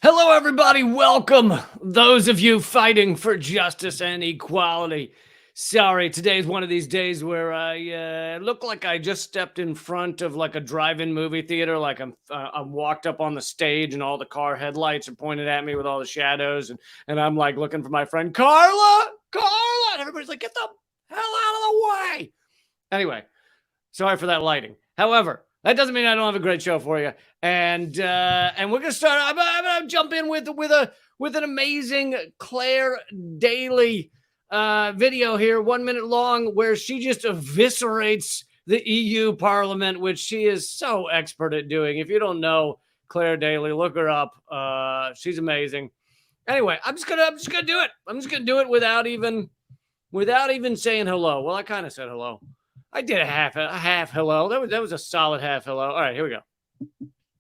Hello, everybody. Welcome, those of you fighting for justice and equality. Sorry, today's one of these days where I look like I just stepped in front of like a drive-in movie theater, like I'm walked up on the stage and all the car headlights are pointed at me with all the shadows, and I'm like looking for my friend Carla, Carla, and everybody's like, "Get the hell out of the way!" Anyway, sorry for that lighting. However, that doesn't mean I don't have a great show for you. And we're gonna start. I'm gonna jump in with an amazing Claire Daly video here, 1 minute long, where she just eviscerates the EU Parliament, which she is so expert at doing. If you don't know Claire Daly, look her up. She's amazing. Anyway, I'm just gonna do it. I'm just gonna do it without even saying hello. Well, I kind of said hello. I did a half hello. That was a solid half hello. All right, here we go.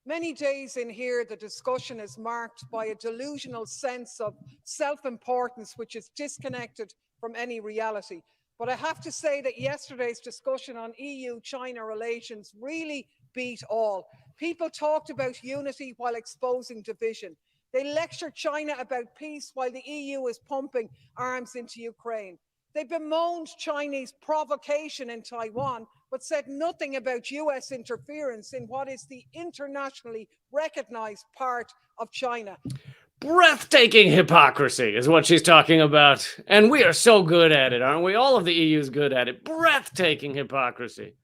Many days in here, the discussion is marked by a delusional sense of self-importance, which is disconnected from any reality. But I have to say that yesterday's discussion on EU-China relations really beat all. People talked about unity while exposing division. They lectured China about peace while the EU is pumping arms into Ukraine. They bemoaned Chinese provocation in Taiwan, but said nothing about US interference in what is the internationally recognized part of China. Breathtaking hypocrisy is what she's talking about. And we are so good at it, aren't we? All of the EU is good at it. Breathtaking hypocrisy.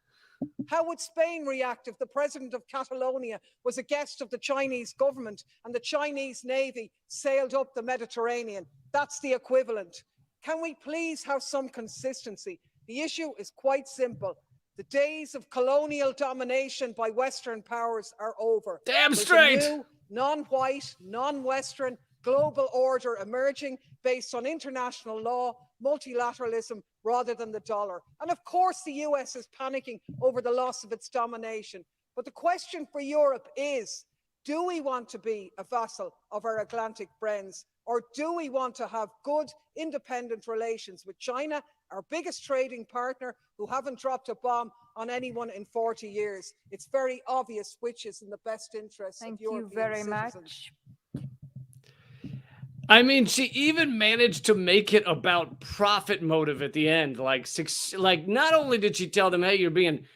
How would Spain react if the president of Catalonia was a guest of the Chinese government and the Chinese Navy sailed up the Mediterranean? That's the equivalent. Can we please have some consistency? The issue is quite simple. The days of colonial domination by Western powers are over. Damn straight. There's a new, non-white, non-Western global order emerging based on international law, multilateralism, rather than the dollar. And of course, the US is panicking over the loss of its domination. But the question for Europe is, do we want to be a vassal of our Atlantic friends? Or do we want to have good, independent relations with China, our biggest trading partner, who haven't dropped a bomb on anyone in 40 years? It's very obvious which is in the best interest of European citizens. Thank you very much. I mean, she even managed to make it about profit motive at the end. Like, not only did she tell them, "Hey, you're being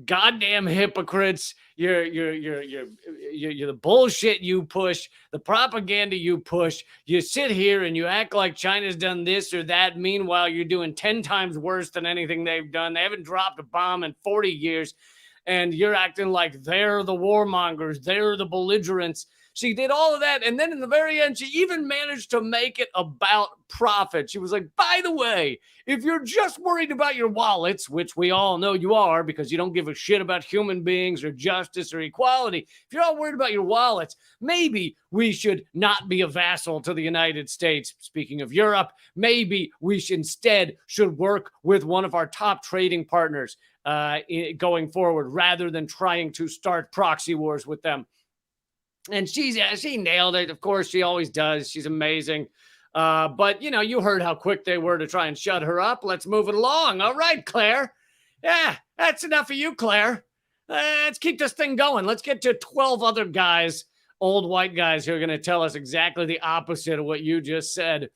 goddamn hypocrites. You're the bullshit you push, the propaganda you push. You sit here and you act like China's done this or that. Meanwhile, you're doing 10 times worse than anything they've done. They haven't dropped a bomb in 40 years. And you're acting like they're the warmongers. They're the belligerents." She did all of that. And then in the very end, she even managed to make it about profit. She was like, "By the way, if you're just worried about your wallets," which we all know you are because you don't give a shit about human beings or justice or equality. If you're all worried about your wallets, maybe we should not be a vassal to the United States. Speaking of Europe, maybe we instead should work with one of our top trading partners going forward rather than trying to start proxy wars with them. And she nailed it. Of course, she always does. She's amazing. But, you heard how quick they were to try and shut her up. Let's move it along. All right, Claire. Yeah, that's enough of you, Claire. Let's keep this thing going. Let's get to 12 other guys, old white guys, who are going to tell us exactly the opposite of what you just said.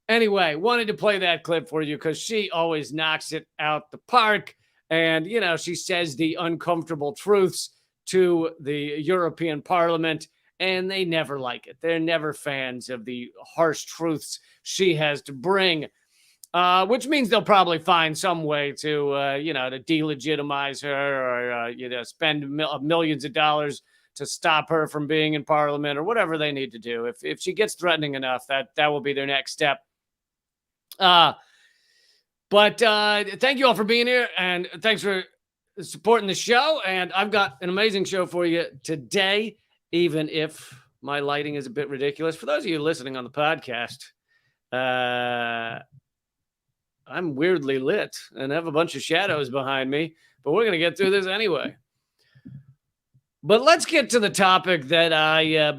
Anyway, wanted to play that clip for you because she always knocks it out the park. And, she says the uncomfortable truths to the European Parliament, and they never like it. They're never fans of the harsh truths she has to bring, which means they'll probably find some way to, to delegitimize her or, spend millions of dollars to stop her from being in Parliament or whatever they need to do. If she gets threatening enough, that will be their next step. But thank you all for being here, and thanks for supporting the show. And I've got an amazing show for you today, even if my lighting is a bit ridiculous. For those of you listening on the podcast, I'm weirdly lit and have a bunch of shadows behind me, but we're going to get through this anyway. But let's get to the topic that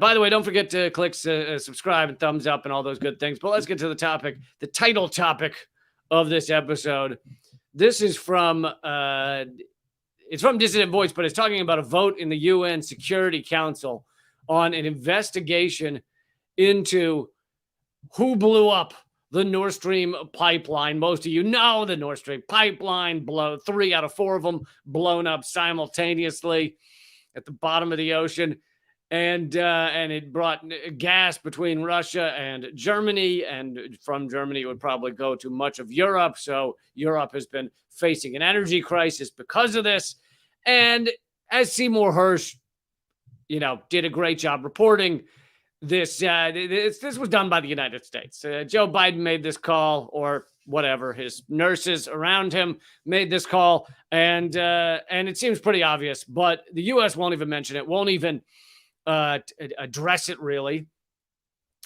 by the way, don't forget to click subscribe and thumbs up and all those good things. But let's get to the topic, the title topic of this episode. This is from it's from Dissident Voice, but it's talking about a vote in the UN Security Council on an investigation into who blew up the Nord Stream pipeline. Most of you know the Nord Stream pipeline, 3 out of 4 of them blown up simultaneously at the bottom of the ocean. And it brought gas between Russia and Germany. And from Germany, it would probably go to much of Europe. So Europe has been facing an energy crisis because of this. And as Seymour Hersh, did a great job reporting, this was done by the United States. Joe Biden made this call, or whatever, his nurses around him made this call, and it seems pretty obvious. But the U.S. won't even mention it, won't even address it really.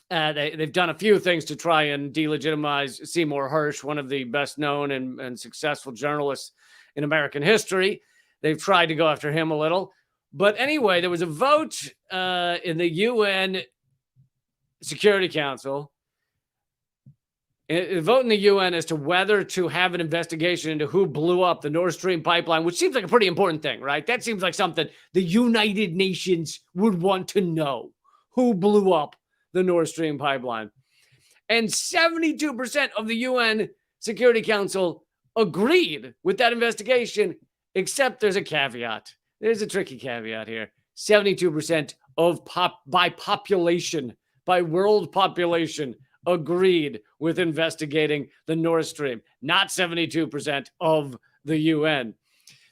They've done a few things to try and delegitimize Seymour Hersh, one of the best known and successful journalists in American history. They've tried to go after him a little. But anyway, there was a vote in the UN Security Council, a vote in the UN as to whether to have an investigation into who blew up the Nord Stream pipeline, which seems like a pretty important thing, right? That seems like something the United Nations would want to know. Who blew up the Nord Stream pipeline? And 72% of the UN Security Council agreed with that investigation, except there's a caveat. There's a tricky caveat here. 72% by world population, agreed with investigating the Nord Stream, not 72% of the UN.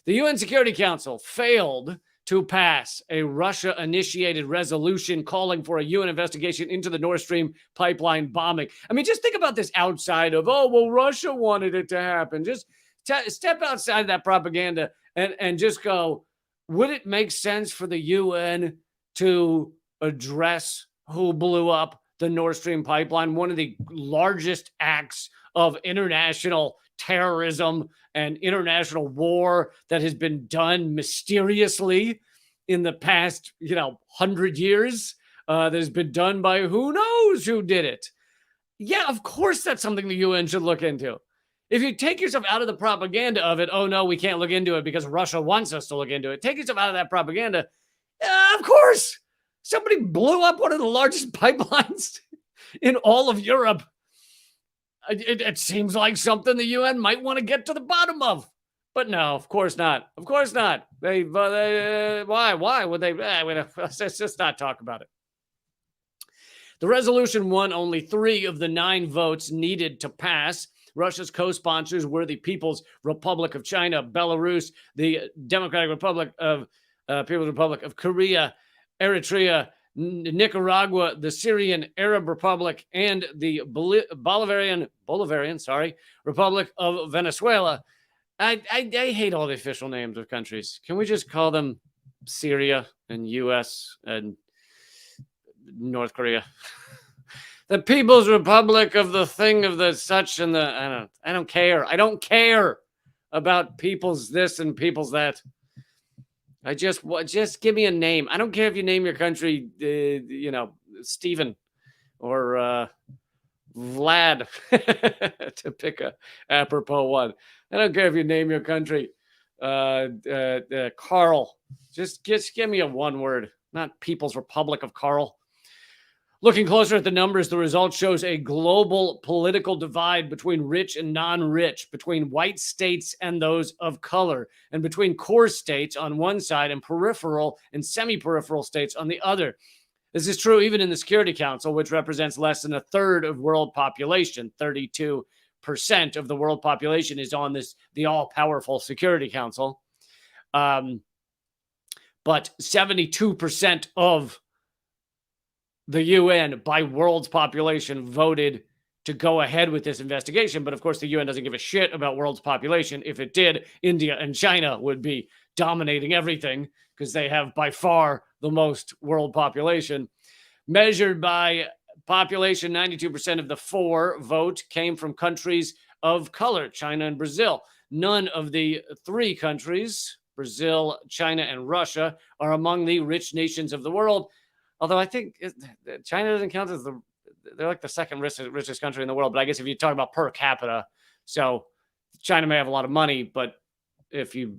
The UN Security Council failed to pass a Russia-initiated resolution calling for a UN investigation into the Nord Stream pipeline bombing. I mean, just think about this outside of, Russia wanted it to happen. Just step outside of that propaganda and just go, would it make sense for the UN to address who blew up the Nord Stream pipeline, one of the largest acts of international terrorism and international war that has been done mysteriously in the past, 100 years, that has been done by who knows who did it? Yeah, of course that's something the UN should look into. If you take yourself out of the propaganda of it, oh no, we can't look into it because Russia wants us to look into it. Take yourself out of that propaganda. Of course, somebody blew up one of the largest pipelines in all of Europe. It seems like something the UN might want to get to the bottom of. But no, of course not. Of course not. Why would they? Let's just not talk about it. The resolution won only 3 of the 9 votes needed to pass. Russia's co-sponsors were the People's Republic of China, Belarus, the Democratic Republic of People's Republic of Korea, Eritrea, Nicaragua, the Syrian Arab Republic, and the Bolivarian Republic of Venezuela. I hate all the official names of countries. Can we just call them Syria and U.S. and North Korea? The People's Republic of the thing of the such and the I don't care. I don't care about people's this and people's that. I just give me a name. I don't care if you name your country, Stephen or Vlad, to pick a apropos one. I don't care if you name your country Carl. Just give me a one word, not People's Republic of Carl. Looking closer at the numbers, the result shows a global political divide between rich and non-rich, between white states and those of color, and between core states on one side and peripheral and semi-peripheral states on the other. This is true even in the Security Council, which represents less than a third of world population. 32% of the world population is on the all-powerful Security Council. But 72% of the UN by world's population voted to go ahead with this investigation. But of course, the UN doesn't give a shit about world's population. If it did, India and China would be dominating everything because they have by far the most world population. Measured by population, 92% of the 4 vote came from countries of color, China and Brazil. None of the 3 countries, Brazil, China, and Russia, are among the rich nations of the world. Although I think China doesn't count as they're like the second richest country in the world. But I guess if you talk about per capita, so China may have a lot of money, but if you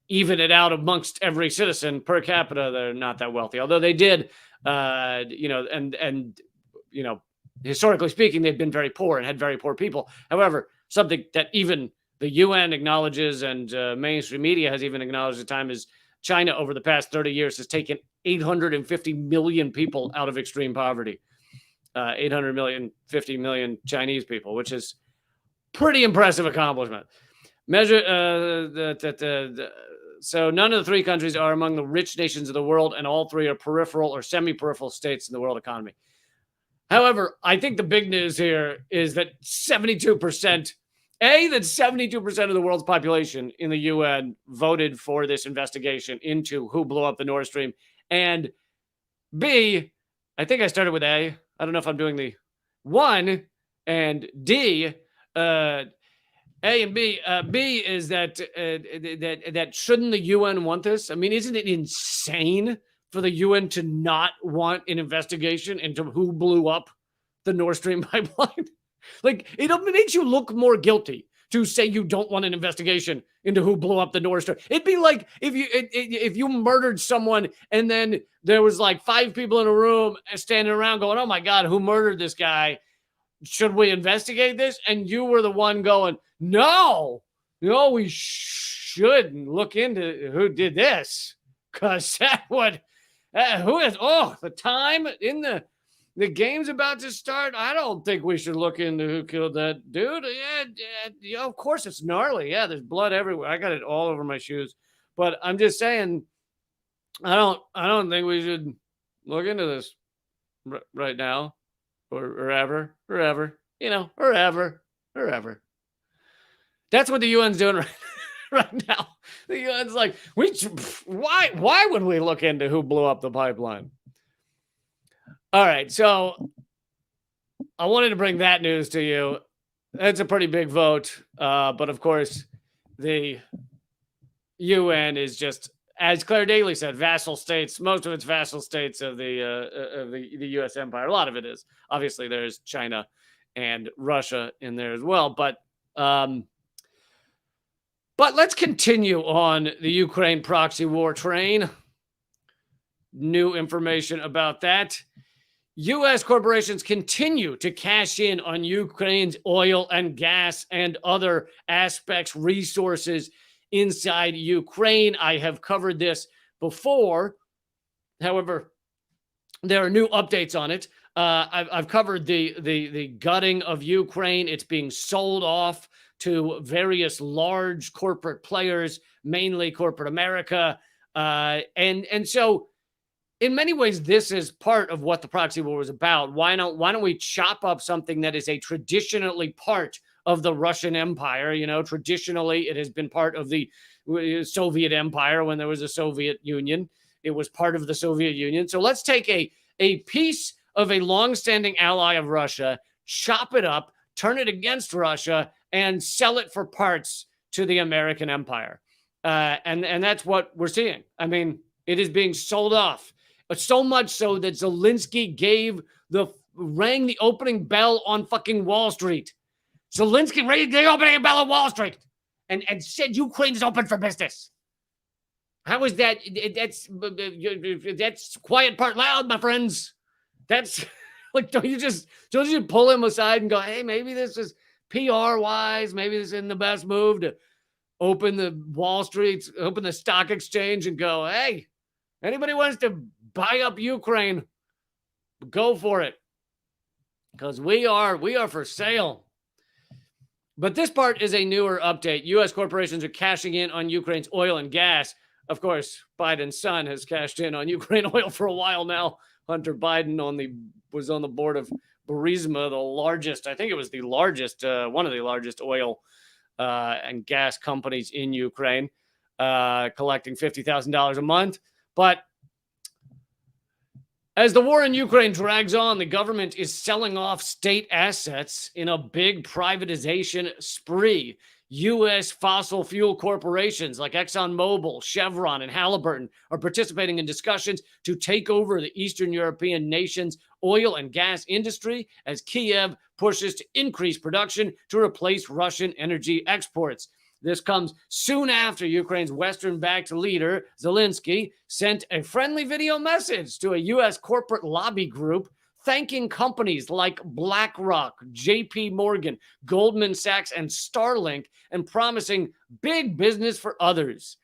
even it out amongst every citizen per capita, they're not that wealthy. Although they did And historically speaking, they've been very poor and had very poor people. However, something that even the UN acknowledges and mainstream media has even acknowledged at time is China over the past 30 years has taken 850 million people out of extreme poverty. 800 million, 50 million Chinese people, which is pretty impressive accomplishment. So none of the three countries are among the rich nations of the world, and all three are peripheral or semi-peripheral states in the world economy. However, I think the big news here is that 72% of the world's population in the UN voted for this investigation into who blew up the Nord Stream. And B, I think I started with A. I don't know if I'm doing the 1 and D. A and B. B is that shouldn't the UN want this? I mean, isn't it insane for the UN to not want an investigation into who blew up the Nord Stream pipeline? Like, it makes you look more guilty to say you don't want an investigation into who blew up the Nord Stream. It'd be like if you murdered someone and then there was like 5 people in a room standing around going, "Oh my God, who murdered this guy? Should we investigate this?" And you were the one going, no, we shouldn't look into who did this, because that would, the time in the game's about to start. I don't think we should look into who killed that dude. Yeah, of course it's gnarly. Yeah, there's blood everywhere. I got it all over my shoes. But I'm just saying, I don't think we should look into this right now or ever. That's what the UN's doing right now. The UN's like, why would we look into who blew up the pipeline? All right, so I wanted to bring that news to you. It's a pretty big vote, but of course, the UN is just, as Claire Daly said, vassal states. Most of it's vassal states of the U.S. empire. A lot of it is. Obviously, there's China and Russia in there as well. But let's continue on the Ukraine proxy war train. New information about that. U.S. corporations continue to cash in on Ukraine's oil and gas and other aspects, resources inside Ukraine. I have covered this before. However, there are new updates on it. I've covered the gutting of Ukraine. It's being sold off to various large corporate players, mainly corporate America. And so in many ways, this is part of what the proxy war was about. Why don't we chop up something that is a traditionally part of the Russian Empire? Traditionally, it has been part of the Soviet Empire when there was a Soviet Union. It was part of the Soviet Union. So let's take a piece of a longstanding ally of Russia, chop it up, turn it against Russia, and sell it for parts to the American empire. And that's what we're seeing. I mean, it is being sold off. So much so that Zelensky rang the opening bell on fucking Wall Street. Zelensky rang the opening bell on Wall Street and said Ukraine is open for business. How is that? That's quiet part loud, my friends. That's like, don't you just pull him aside and go, hey, maybe this is PR wise, maybe this isn't the best move to open the Wall Street, open the stock exchange and go, hey, anybody wants to buy up Ukraine, go for it. Because we are for sale. But this part is a newer update. U.S. corporations are cashing in on Ukraine's oil and gas. Of course, Biden's son has cashed in on Ukraine oil for a while now. Hunter Biden was on the board of Burisma, the largest, I think it was the largest, one of the largest oil and gas companies in Ukraine, collecting $50,000 a month. But as the war in Ukraine drags on, the government is selling off state assets in a big privatization spree. U.S. fossil fuel corporations like ExxonMobil, Chevron, and Halliburton are participating in discussions to take over the Eastern European nation's oil and gas industry as Kiev pushes to increase production to replace Russian energy exports. This comes soon after Ukraine's Western-backed leader, Zelensky, sent a friendly video message to a U.S. corporate lobby group thanking companies like BlackRock, JP Morgan, Goldman Sachs, and Starlink, and promising big business for others.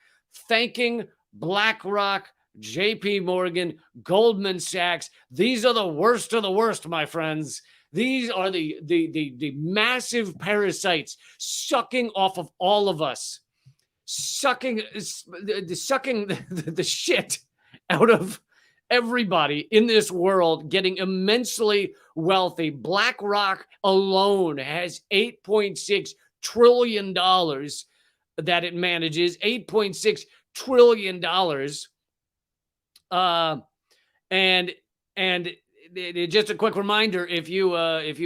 Thanking BlackRock, JP Morgan, Goldman Sachs. These are the worst of the worst, my friends. These are the massive parasites sucking off of all of us, sucking the shit out of everybody in this world, getting immensely wealthy. BlackRock alone has $8.6 trillion that it manages, $8.6 trillion. And just a quick reminder, if you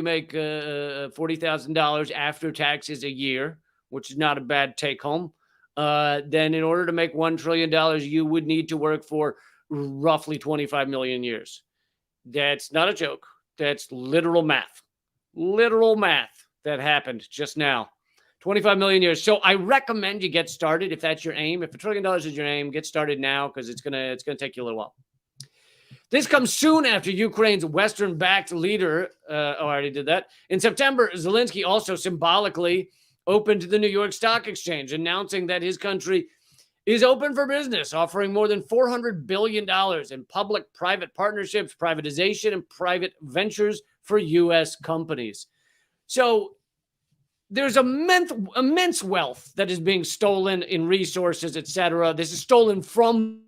make $40,000 after taxes a year, which is not a bad take home, then in order to make $1 trillion, you would need to work for roughly 25 million years. That's not a joke. That's literal math that happened just now. 25 million years. So I recommend you get started if that's your aim. If $1 trillion is your aim, get started now, because it's gonna take you a little while. This comes soon after Ukraine's Western-backed leader, I already did that. In September, Zelensky also symbolically opened the New York Stock Exchange, announcing that his country is open for business, offering more than $400 billion in public-private partnerships, privatization, and private ventures for U.S. companies. So there's immense wealth that is being stolen in resources, etc. This is stolen from...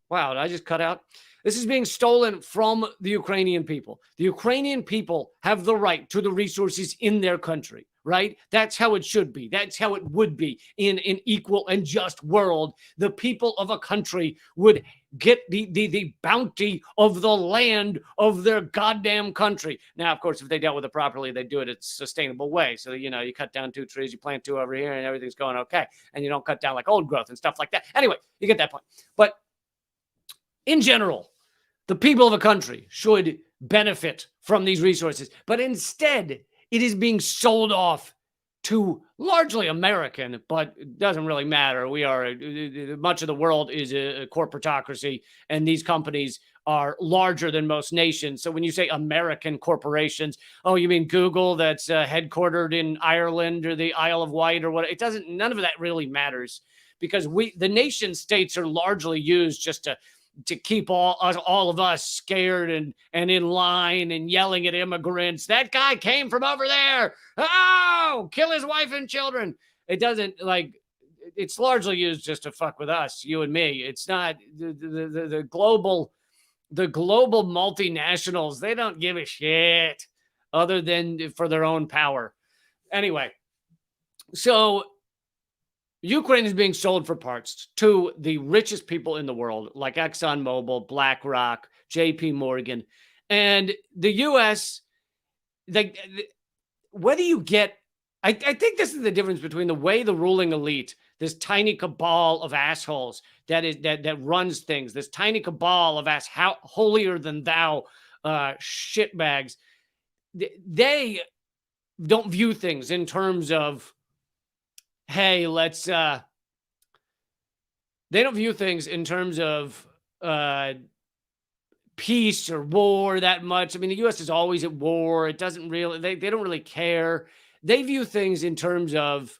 Wow, did I just cut out? This is being stolen from the Ukrainian people. The Ukrainian people have the right to the resources in their country, right? That's how it should be. That's how it would be in an equal and just world. The people of a country would get the bounty of the land of their goddamn country. Now, of course, if they dealt with it properly, they do it in a sustainable way. So, you cut down 2 trees, you plant 2 over here, and everything's going okay. And you don't cut down like old growth and stuff like that. Anyway, you get that point. But in general, the people of a country should benefit from these resources, but instead it is being sold off to largely American, but it doesn't really matter. Much of the world is a corporatocracy, and these companies are larger than most nations. So when you say American corporations, oh, you mean Google that's headquartered in Ireland or the Isle of Wight or what? None of that really matters, because the nation states are largely used just to keep all of us scared and in line and yelling at immigrants. That guy came from over there. Oh, kill his wife and children. It doesn't, it's largely used just to fuck with us, you and me. It's not the global multinationals. They don't give a shit other than for their own power. Anyway, so Ukraine is being sold for parts to the richest people in the world, like ExxonMobil, BlackRock, JP Morgan. And the U.S., whether you get... I think this is the difference between the way the ruling elite, this tiny cabal of assholes that runs things, this tiny cabal of holier than thou shitbags, they don't view things in terms of, hey, let's... they don't view things in terms of peace or war that much. I mean, the U.S. is always at war. It doesn't really... They don't really care. They view things in terms of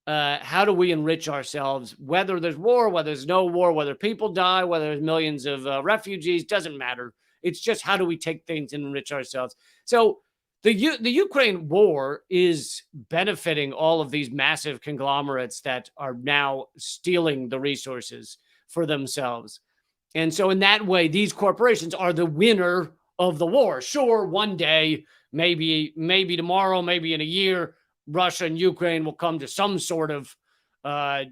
how do we enrich ourselves, whether there's war, whether there's no war, whether people die, whether there's millions of refugees, doesn't matter. It's just how do we take things and enrich ourselves. So the Ukraine war is benefiting all of these massive conglomerates that are now stealing the resources for themselves. And so in that way, these corporations are the winner of the war. Sure, one day, maybe tomorrow, maybe in a year, Russia and Ukraine will come to some sort of, I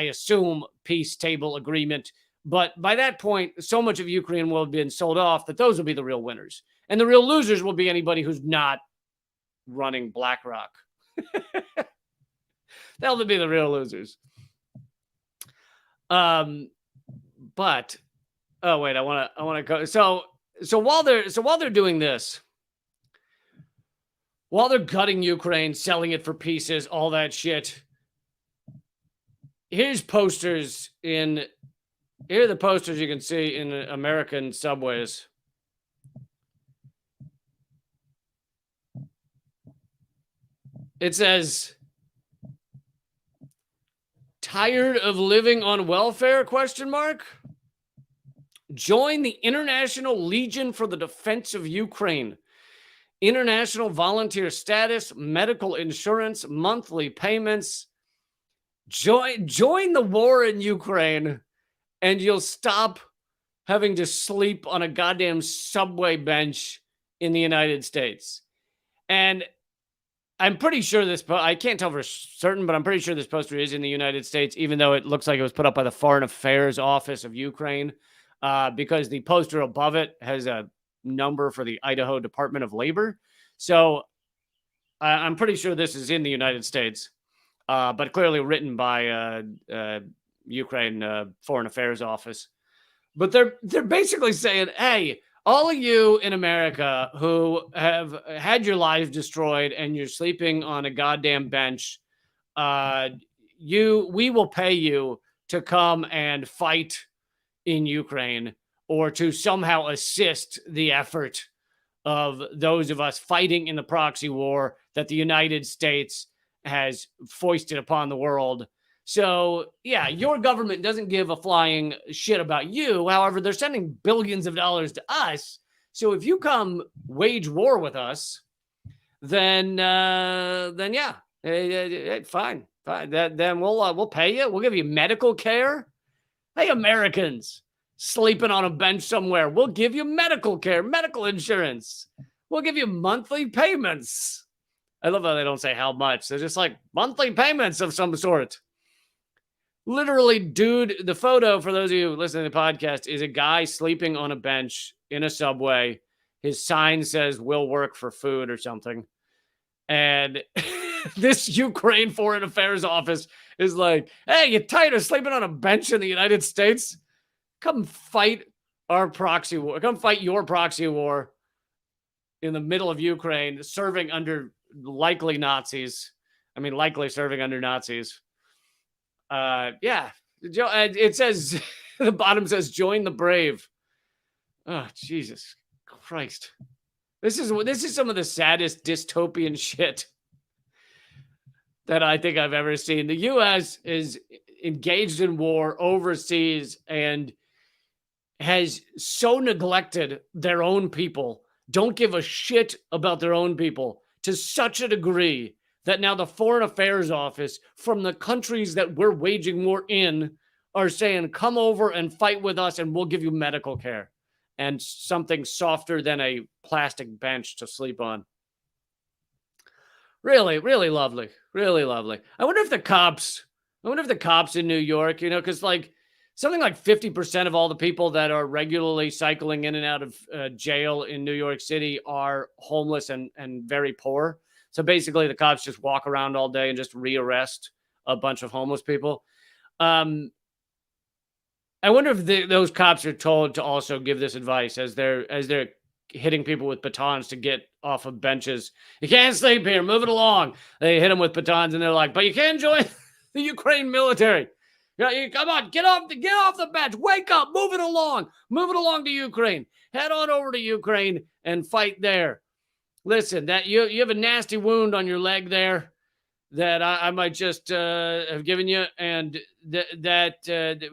assume, peace table agreement. But by that point, so much of Ukraine will have been sold off that those will be the real winners. And the real losers will be anybody who's not running BlackRock. They'll be the real losers. But oh wait, I want to go. So while they're doing this, while they're gutting Ukraine, selling it for pieces, all that shit. Here are the posters you can see in American subways. It says, "Tired of living on welfare? ? Join the International Legion for the Defense of Ukraine. International volunteer status, medical insurance, monthly payments. Join the war in Ukraine, and you'll stop having to sleep on a goddamn subway bench in the United States." And I'm pretty sure I can't tell for certain, but I'm pretty sure this poster is in the United States, even though it looks like it was put up by the Foreign Affairs Office of Ukraine, because the poster above it has a number for the Idaho Department of Labor. So I'm pretty sure this is in the United States, but clearly written by Ukraine Foreign Affairs Office. But they're basically saying, hey, all of you in America who have had your lives destroyed and you're sleeping on a goddamn bench, we will pay you to come and fight in Ukraine, or to somehow assist the effort of those of us fighting in the proxy war that the United States has foisted upon the world. So, yeah, your government doesn't give a flying shit about you. However, they're sending billions of dollars to us. So if you come wage war with us, then yeah, fine. Then we'll pay you. We'll give you medical care. Hey, Americans sleeping on a bench somewhere, we'll give you medical care, medical insurance. We'll give you monthly payments. I love how they don't say how much. They're just like monthly payments of some sort. Literally, dude, the photo, for those of you listening to the podcast, is a guy sleeping on a bench in a subway. His sign says, "Will work for food," or something. And this Ukraine Foreign Affairs Office is like, hey, you tired of sleeping on a bench in the United States? Come fight our proxy war. Come fight your proxy war in the middle of Ukraine, serving under likely Nazis. I mean, likely serving under Nazis. Yeah. It says, the bottom says, join the brave. Oh, Jesus Christ. This is some of the saddest dystopian shit that I think I've ever seen. The U.S. is engaged in war overseas and has so neglected their own people, don't give a shit about their own people to such a degree that now the Foreign Affairs Office from the countries that we're waging war in are saying, come over and fight with us and we'll give you medical care and something softer than a plastic bench to sleep on. Really, really lovely. Really lovely. I wonder if the cops in New York, because like something like 50% of all the people that are regularly cycling in and out of jail in New York City are homeless and very poor. So basically the cops just walk around all day and just rearrest a bunch of homeless people. I wonder if those cops are told to also give this advice as they're hitting people with batons to get off of benches. You can't sleep here. Move it along. They hit them with batons and they're like, but you can join the Ukraine military. Come on, get off the bench. Wake up. Move it along. Move it along to Ukraine. Head on over to Ukraine and fight there. Listen, that you have a nasty wound on your leg there that I might just have given you, and that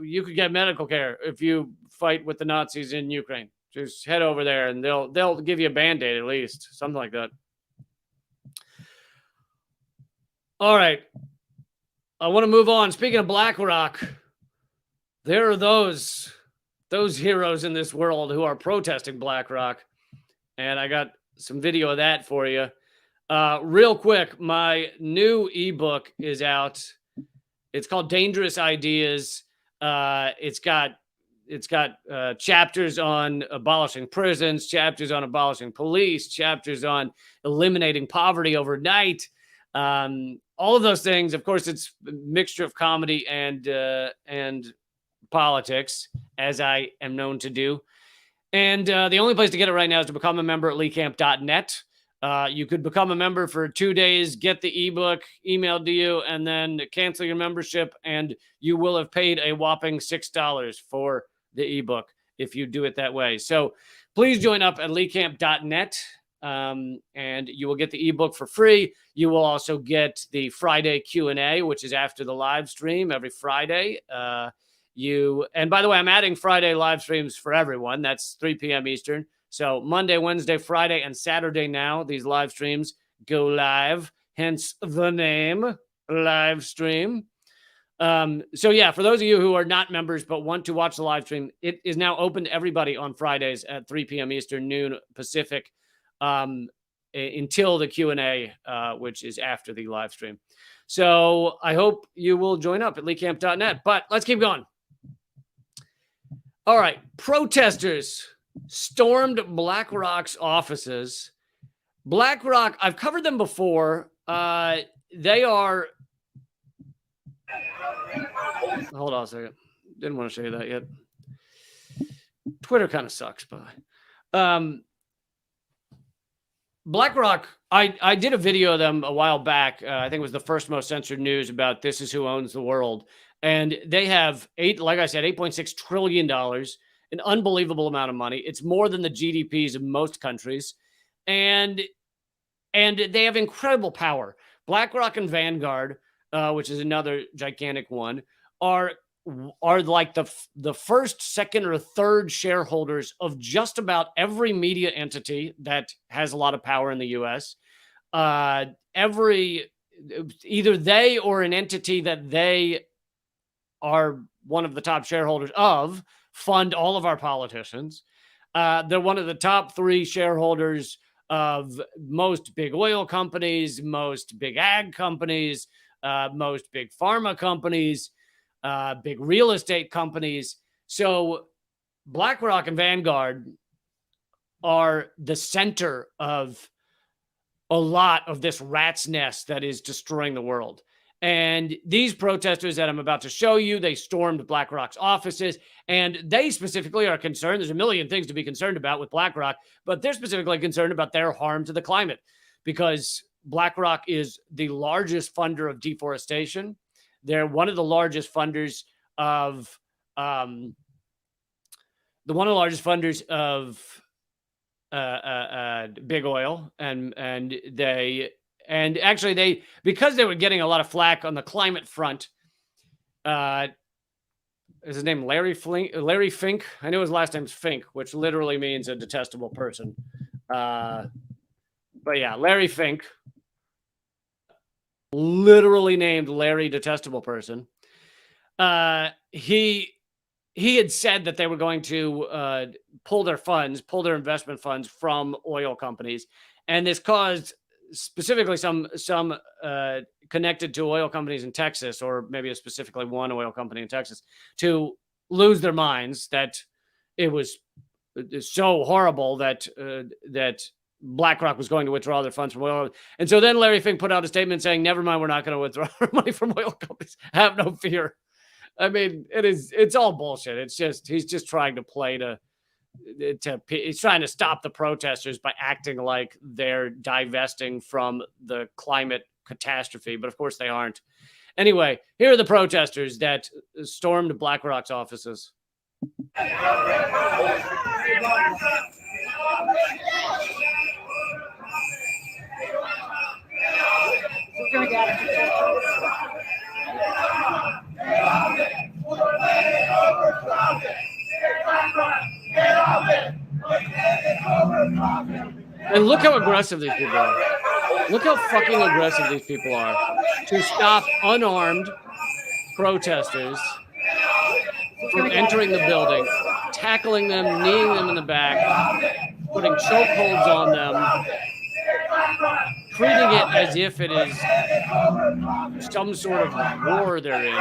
you could get medical care if you fight with the Nazis in Ukraine. Just head over there, and they'll give you a Band-Aid at least, something like that. All right, I want to move on. Speaking of BlackRock, there are those heroes in this world who are protesting BlackRock, and I got some video of that for you. Real quick, my new ebook is out. It's called Dangerous Ideas. It's got chapters on abolishing prisons, chapters on abolishing police, chapters on eliminating poverty overnight. All of those things. Of course, it's a mixture of comedy and politics, as I am known to do. And the only place to get it right now is to become a member at leecamp.net. You could become a member for 2 days, get the ebook emailed to you, and then cancel your membership, and you will have paid a whopping $6 for the ebook if you do it that way. So please join up at leecamp.net, and you will get the ebook for free. You will also get the Friday Q&A, which is after the live stream every Friday. And by the way, I'm adding Friday live streams for everyone. That's 3 p.m. Eastern. So Monday, Wednesday, Friday, and Saturday now, these live streams go live, hence the name live stream. So yeah, for those of you who are not members but want to watch the live stream, it is now open to everybody on Fridays at 3 p.m. Eastern, noon Pacific, until the Q&A, which is after the live stream. So I hope you will join up at leecamp.net. But let's keep going. All right, protesters stormed BlackRock's offices. BlackRock, I've covered them before. They are... Hold on a second. Didn't want to show you that yet. Twitter kind of sucks, but BlackRock, I did a video of them a while back. I think it was the first most censored news about this is who owns the world. And they have $8.6 trillion, an unbelievable amount of money. It's more than the GDPs of most countries. And they have incredible power. BlackRock and Vanguard, which is another gigantic one, are like the first, second, or third shareholders of just about every media entity that has a lot of power in the U.S. Either they or an entity that they are one of the top shareholders of fund all of our politicians. They're one of the top 3 shareholders of most big oil companies, most big ag companies, most big pharma companies, big real estate companies. So BlackRock and Vanguard are the center of a lot of this rat's nest that is destroying the world. And these protesters that I'm about to show you, they stormed BlackRock's offices, and they specifically are concerned. There's a million things to be concerned about with BlackRock, but they're specifically concerned about their harm to the climate, because BlackRock is the largest funder of deforestation. They're one of the largest funders of big oil, and actually because they were getting a lot of flack on the climate front. Is his name Larry Fink? I know his last name's Fink, which literally means a detestable person. But yeah, Larry Fink, literally named Larry Detestable Person. He had said that they were going to pull their investment funds from oil companies, and this caused specifically some connected to oil companies in Texas, or maybe specifically one oil company in Texas, to lose their minds that it was so horrible that BlackRock was going to withdraw their funds from oil. And so then Larry Fink put out a statement saying, never mind, we're not going to withdraw our money from oil companies. Have no fear. I mean, it's all bullshit. It's just, he's just trying to play he's trying to stop the protesters by acting like they're divesting from the climate catastrophe. But of course they aren't. Anyway, here are the protesters that stormed BlackRock's offices. And look how aggressive these people are. Look how fucking aggressive these people are to stop unarmed protesters from entering the building, tackling them, kneeing them in the back, putting chokeholds on them, treating it as if it is some sort of war they're in.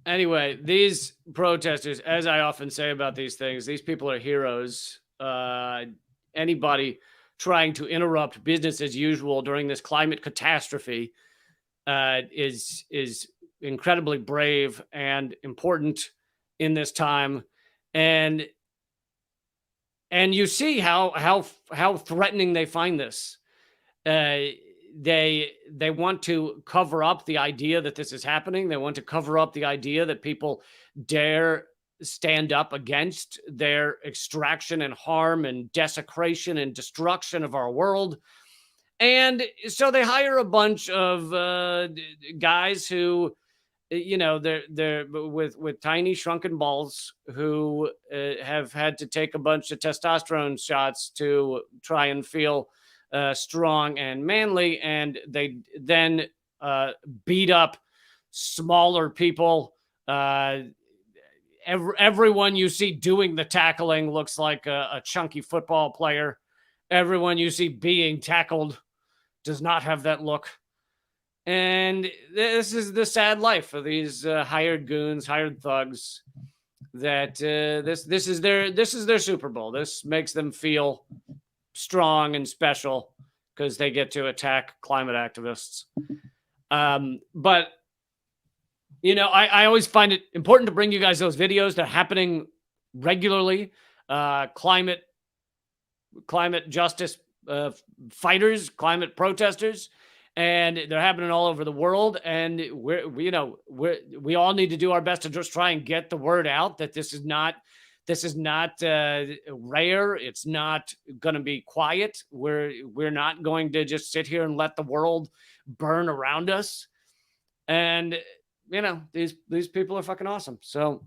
Anyway, these protesters, as I often say about these things, these people are heroes. Anybody trying to interrupt business as usual during this climate catastrophe is incredibly brave and important in this time. And you see how threatening they find this. They want to cover up the idea that this is happening. They want to cover up the idea that people dare stand up against their extraction and harm and desecration and destruction of our world. And so they hire a bunch of guys who, they're with tiny shrunken balls who have had to take a bunch of testosterone shots to try and feel strong and manly, and they then beat up smaller people. Everyone you see doing the tackling looks like a chunky football player. Everyone you see being tackled does not have that look. And this is the sad life of these hired goons, hired thugs. That this is their Super Bowl. This makes them feel strong and special because they get to attack climate activists. But I always find it important to bring you guys those videos. They're happening regularly. Climate justice fighters, climate protesters, and they're happening all over the world. And we all need to do our best to just try and get the word out that this is not rare. It's not going to be quiet. We're not going to just sit here and let the world burn around us. And these people are fucking awesome. So.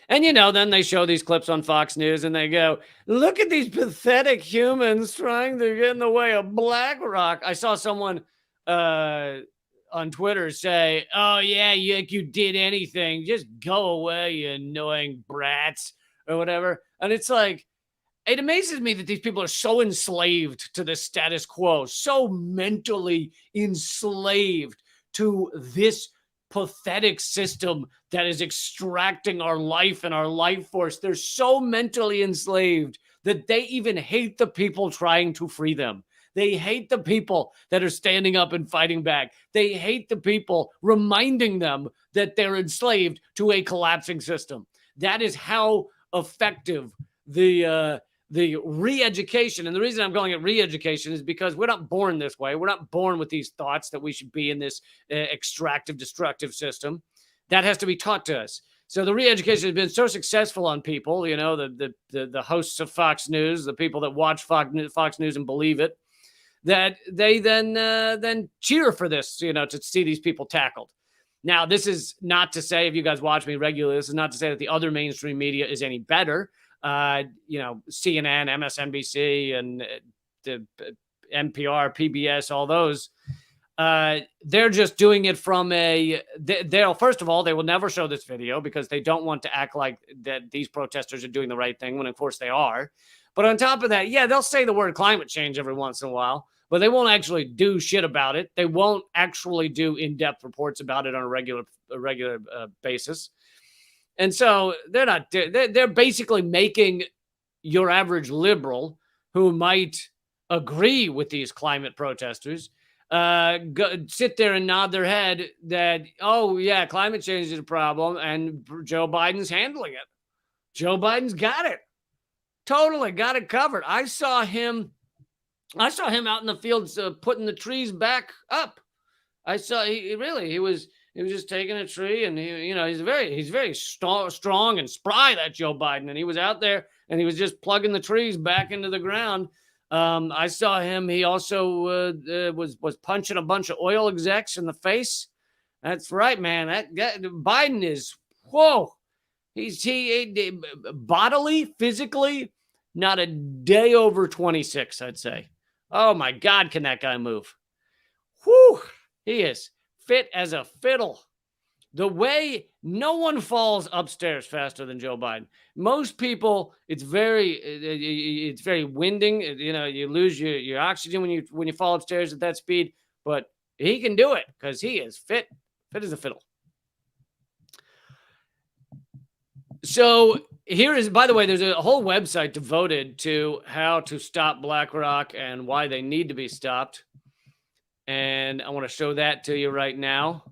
And, then they show these clips on Fox News and they go, look at these pathetic humans trying to get in the way of BlackRock. I saw someone on Twitter say, oh, yeah, you did anything. Just go away, you annoying brats or whatever. And it's like, it amazes me that these people are so enslaved to the status quo, so mentally enslaved to this pathetic system that is extracting our life and our life force. They're so mentally enslaved that they even hate the people trying to free them. They hate the people that are standing up and fighting back. They hate the people reminding them that they're enslaved to a collapsing system. That is how effective the re-education, and the reason I'm calling it re-education is because we're not born this way. We're not born with these thoughts that we should be in this extractive, destructive system. That has to be taught to us. So the re-education has been so successful on people, the hosts of Fox News, the people that watch Fox News and believe it, that they then cheer for this, to see these people tackled. Now, this is not to say, if you guys watch me regularly, this is not to say that the other mainstream media is any better. CNN, MSNBC, and the NPR, PBS, all those, they're just doing it from they'll, first of all, they will never show this video because they don't want to act like that these protesters are doing the right thing when of course they are. But on top of that, they'll say the word climate change every once in a while, but they won't actually do shit about it. They won't actually do in-depth reports about it on a regular basis. And so they're basically making your average liberal who might agree with these climate protesters sit there and nod their head that, oh, yeah, climate change is a problem and Joe Biden's handling it. Joe Biden's got it. Totally got it covered. I saw him out in the fields putting the trees back up. He was just taking a tree, and he's very strong and spry, that Joe Biden, and he was out there and he was just plugging the trees back into the ground. I saw him. He also was punching a bunch of oil execs in the face. That's right, man. That Biden is whoa. He's bodily, physically, not a day over 26. I'd say. Oh my God, can that guy move? Whew, he is fit as a fiddle. The way no one falls upstairs faster than Joe Biden. Most people, it's very winding. You lose your oxygen when you fall upstairs at that speed. But he can do it because he is fit as a fiddle. So here is, by the way, there's a whole website devoted to how to stop BlackRock and why they need to be stopped. And I want to show that to you right now.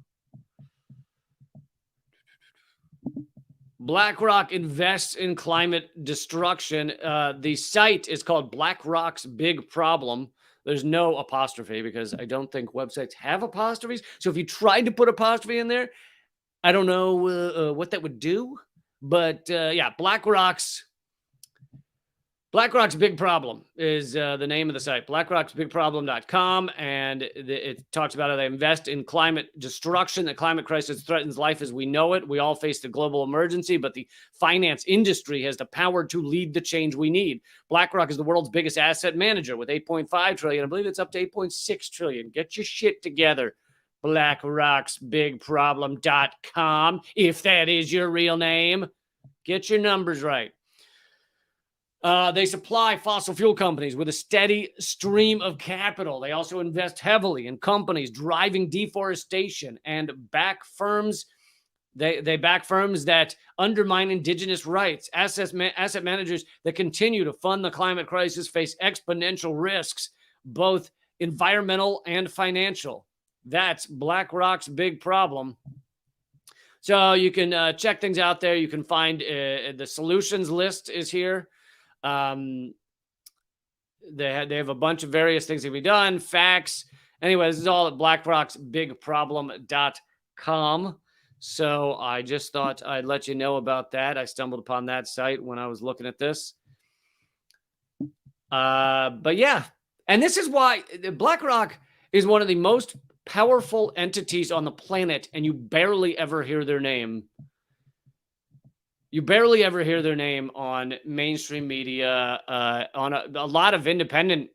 BlackRock invests in climate destruction. The site is called BlackRock's Big Problem. There's no apostrophe because I don't think websites have apostrophes. So if you tried to put apostrophe in there, I don't know what that would do. But yeah, BlackRock's Big Problem is the name of the site, blackrocksbigproblem.com. And it talks about how they invest in climate destruction. The climate crisis threatens life as we know it. We all face the global emergency, but the finance industry has the power to lead the change we need. BlackRock is the world's biggest asset manager with $8.5 trillion. I believe it's up to $8.6 trillion. Get your shit together. BlackRocksBigProblem.com. If that is your real name, get your numbers right. They supply fossil fuel companies with a steady stream of capital. They also invest heavily in companies driving deforestation and back firms. They back firms that undermine indigenous rights. Asset managers that continue to fund the climate crisis face exponential risks, both environmental and financial. That's BlackRock's Big Problem. So you can check things out there. You can find the solutions list is here. They have a bunch of various things that can be done, facts. Anyway, this is all at blackrocksbigproblem.com. So I just thought I'd let you know about that. I stumbled upon that site when I was looking at this. But yeah, and this is why BlackRock is one of the most powerful entities on the planet, and you barely ever hear their name. You barely ever hear their name on mainstream media, on a lot of independent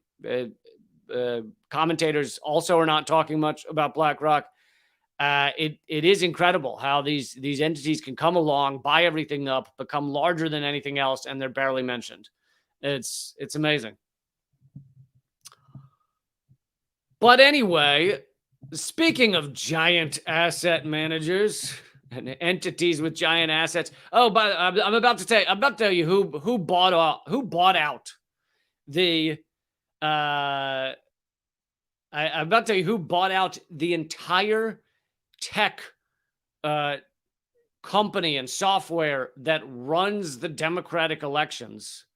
commentators also are not talking much about BlackRock. It is incredible how these entities can come along, buy everything up, become larger than anything else, and they're barely mentioned. It's amazing. But anyway, speaking of giant asset managers and entities with giant assets. Oh, but I'm about to tell you who bought out the I'm about to tell you who bought out the entire tech company and software that runs the Democratic elections.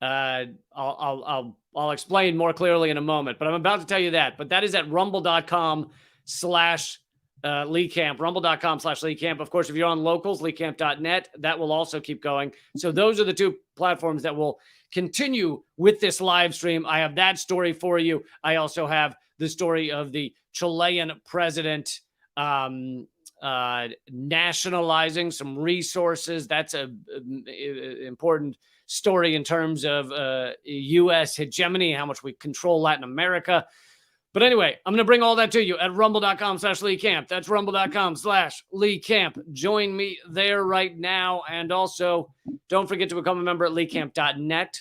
I'll explain more clearly in a moment, but I'm about to tell you that. But that is at rumble.com/Lee Camp, rumble.com/Lee Camp. Of course, if you're on locals, leecamp.net, that will also keep going. So those are the two platforms that will continue with this live stream. I have that story for you. I also have the story of the Chilean president nationalizing some resources. That's a important story in terms of U.S. hegemony, how much we control Latin America. But anyway, I'm going to bring all that to you at rumble.com/Lee Camp. That's rumble.com/Lee Camp. Join me there right now. And also, don't forget to become a member at leecamp.net.